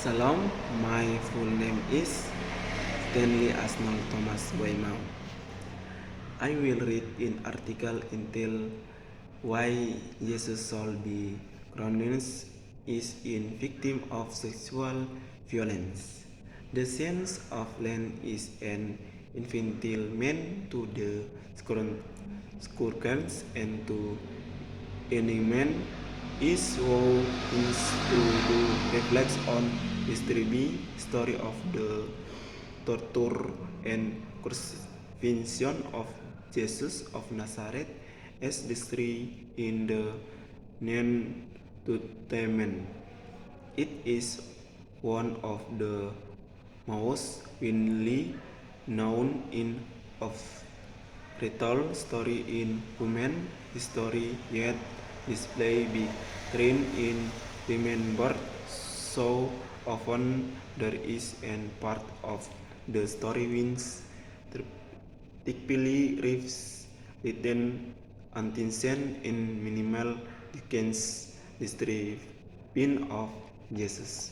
Shalom, my full name is Stanley Asnol Thomas Boymau. I will read an article entitled Why Jesus Should Be Crowned is a Victim of Sexual Violence. The sense of land is an infantile to the scourges and to any man is woe is to reflect on history story of the torture and crucifixion of Jesus of Nazareth as described in the New Testament. It is one of the most widely known in of retold story in human history, yet display be trained in remembered so often there is an part of the story which typically written unintention in minimal Dickens description of Jesus.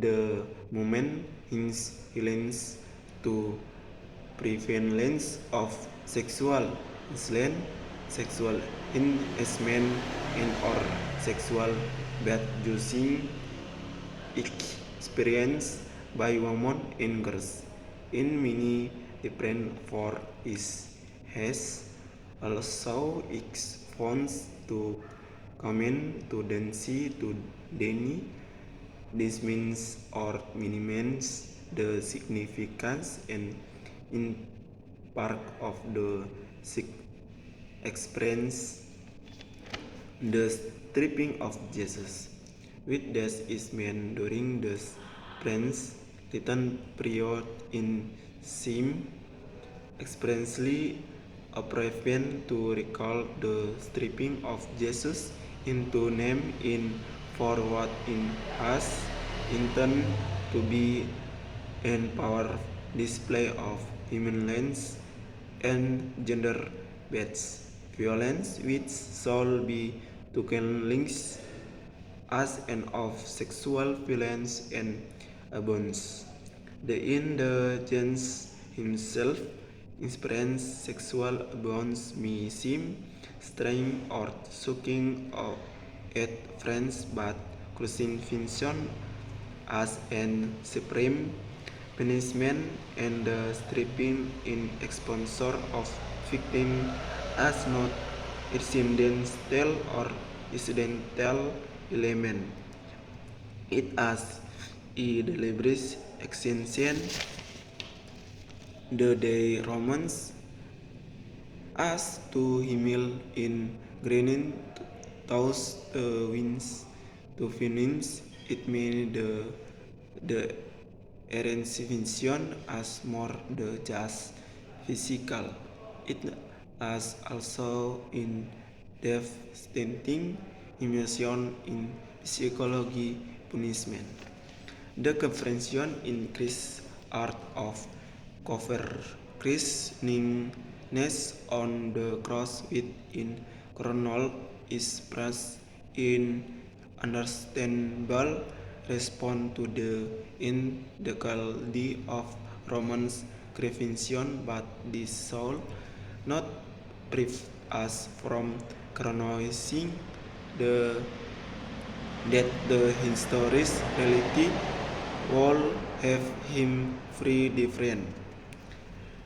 The moment his healings to prevalence of sexual slang, sexual harassment, and or sexual bad using experienced by women and girls in many different forms has also exposed to comment to tendency to deny. This means or minimize the significance and impact of the experience. The stripping of Jesus, which this is meant during the Prince written period in seem expressly appropriate to recall the stripping of Jesus into name in for what in has intended to be an power display of violence and gender-based violence which shall be taken links as an of sexual violence and abuse. The indigent himself experience sexual abuse may seem strange or shocking at friends, but crucifixion as an supreme punishment and the stripping in exposure of victim as not incidental or incidental element. It as a deliberate extension. The day Romans as to humil in granting those winds to finish it means the errancism as more the just physical. It as also in devastating emotion in psychology punishment. The comprehension in Christ's art of christeningness on the cross within chronol is pressed in understandable response to the inequality of Roman's crucifixion, but this shall not prevent us from chronicling that the historic reality will have him free different.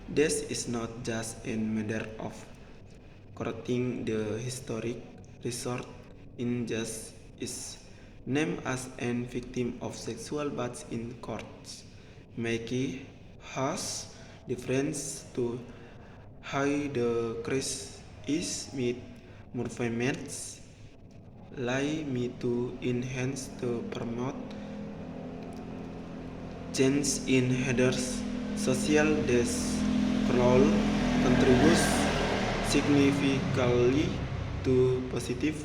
This is not just a matter of correcting the historic resort injustice is named as an victim of sexual but in courts, making harsh difference to how the Christ is made movements lie me to enhance to promote change in headers social this role contributes significantly to positive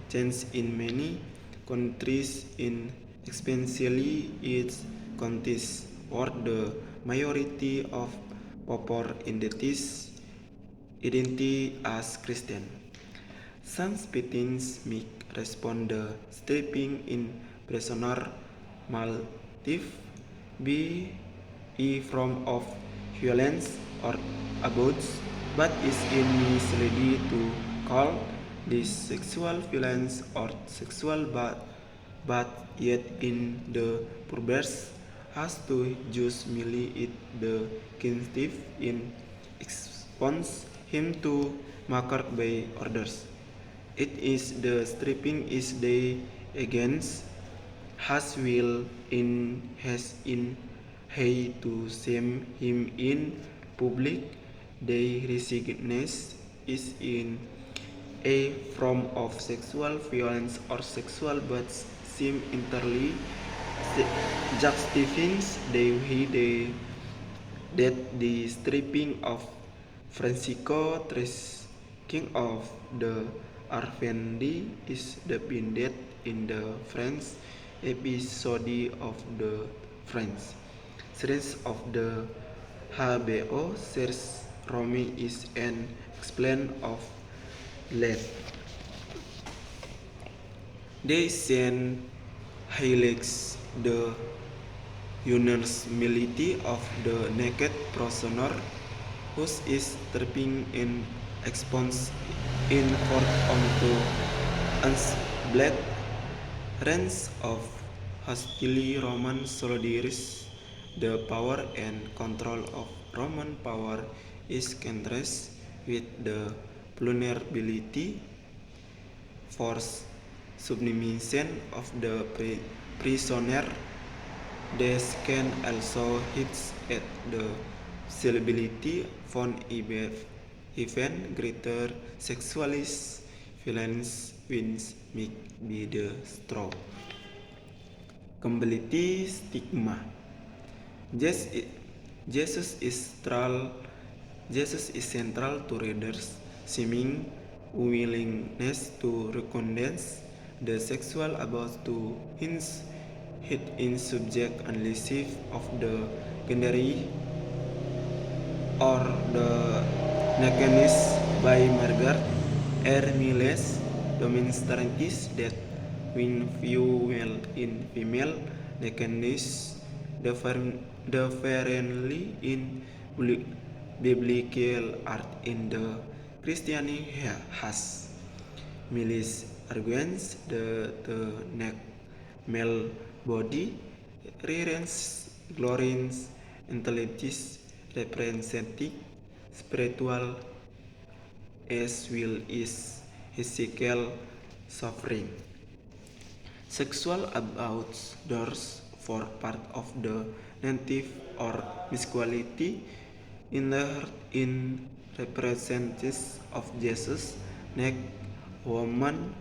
change in many countries in especially its context where the majority of people identity as Christian. Some Spitins make respond the stripping in prisoner motive, be a form of violence or abuse, but is misleading to call this sexual violence or sexual but yet in the purpose has to just merely it the kinship in response him to marked by orders. It is the stripping is day against has will in has in hay to shame him in public. They recognize is in a form of sexual violence or sexual but seem entirely justifies that the stripping of Francisco Tres, king of the Arvendi, is depicted in the French episode of the French series of the HBO series Romy is an explain of let. They send highlights the universality of the naked prisoner who is stripping in exposed in forth onto black range of hostile Roman soldiers. The power and control of Roman power is contrast with the vulnerability force submission of the prisoner. This can also hit at the celebrity found even greater sexualist violence wins make be the straw. Completely stigma. Jesus is central to readers' seeming willingness to recognize the sexual abuse to hints hit in subject analysis of the gender or the nakedness by Margaret R. Miles demonstrates that when viewed in female nakedness differently in biblical art in the Christianity has. Miles argues the naked male body represents glorious intelligence representing spiritual as well as physical suffering. Sexual abuse doors for part of the native or masculinity inherent in representatives of Jesus naked woman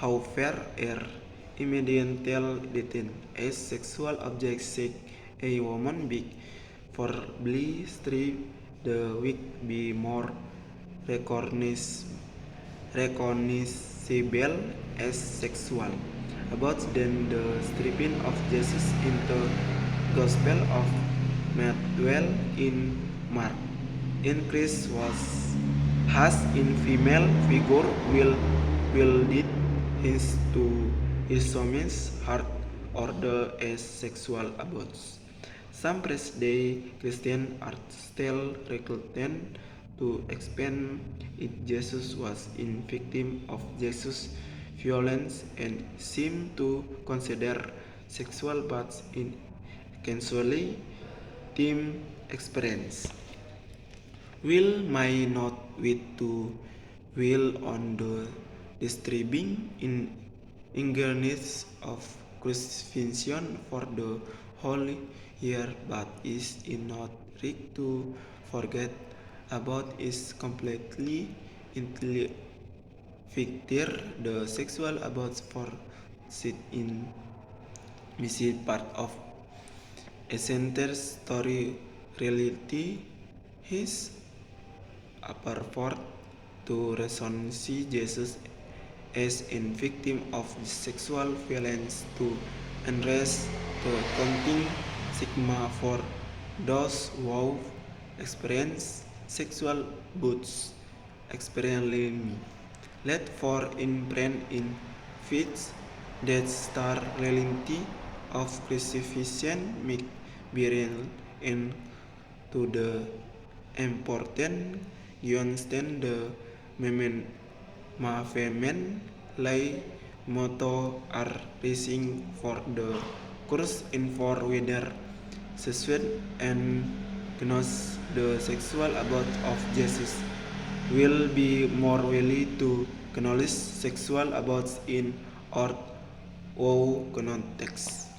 however are immediately detained as sexual objects a woman big probably strip the wig be more recognizable as sexual about than the stripping of Jesus in the Gospel of Matthew in Mark. In Christ has in female figure will lead his to his soul's heart order as sexual abuse. Some present-day Christians are still reluctant to expand it. Jesus was a victim of Jesus' violence and seem to consider sexual abuse in casually team experience. Will may not with to will on the disturbing in ingredient of crucifixion for the whole year, but is not right to forget about is completely victor the sexual abuse for sit in missing part of a center story reality his upper part to resonance Jesus as a victim of sexual violence to address the counting stigma for those who experience sexual abuse experientially. Let for imprint in feet that star reality of crucifixion make burial into the important understand the movement lay motto are racing for the course in for whether sexual and gnosis the sexual about of Jesus will be more willing to acknowledge sexual about in or context.